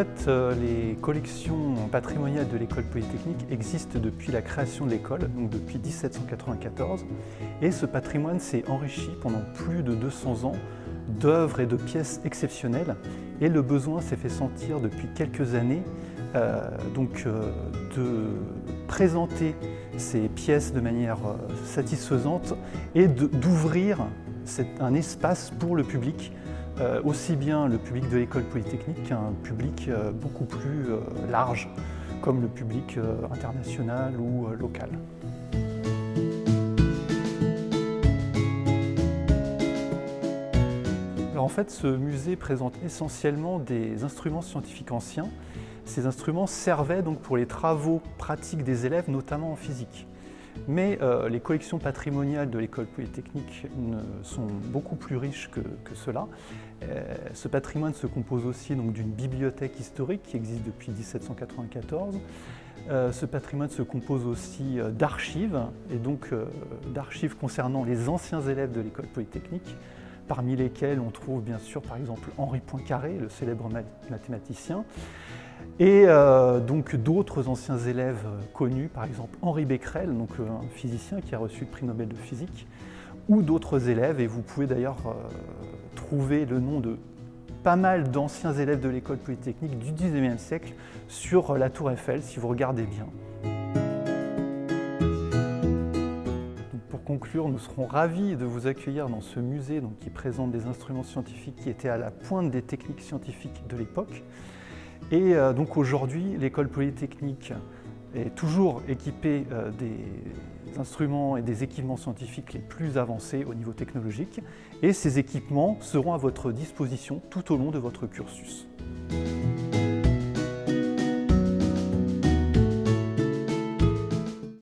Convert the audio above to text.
fait, les collections patrimoniales de l'École polytechnique existent depuis la création de l'école, donc depuis 1794. Et ce patrimoine s'est enrichi pendant plus de 200 ans d'œuvres et de pièces exceptionnelles. Et le besoin s'est fait sentir depuis quelques années de présenter ces pièces de manière satisfaisante et d'ouvrir un espace pour le public, aussi bien le public de l'École polytechnique qu'un public beaucoup plus large, comme le public international ou local. Alors en fait, ce musée présente essentiellement des instruments scientifiques anciens. Ces instruments servaient donc pour les travaux pratiques des élèves, notamment en physique. Mais les collections patrimoniales de l'École polytechnique sont beaucoup plus riches que cela. Ce patrimoine se compose aussi d'une bibliothèque historique qui existe depuis 1794. Ce patrimoine se compose aussi d'archives, et donc d'archives concernant les anciens élèves de l'École polytechnique, parmi lesquels on trouve bien sûr par exemple Henri Poincaré, le célèbre mathématicien, et donc d'autres anciens élèves connus, par exemple Henri Becquerel, donc un physicien qui a reçu le prix Nobel de physique, ou d'autres élèves, et vous pouvez d'ailleurs trouver le nom de pas mal d'anciens élèves de l'École polytechnique du XIXe siècle sur la Tour Eiffel, si vous regardez bien. Pour conclure, nous serons ravis de vous accueillir dans ce musée qui présente des instruments scientifiques qui étaient à la pointe des techniques scientifiques de l'époque. Et donc aujourd'hui, l'École polytechnique est toujours équipée des instruments et des équipements scientifiques les plus avancés au niveau technologique. Et ces équipements seront à votre disposition tout au long de votre cursus.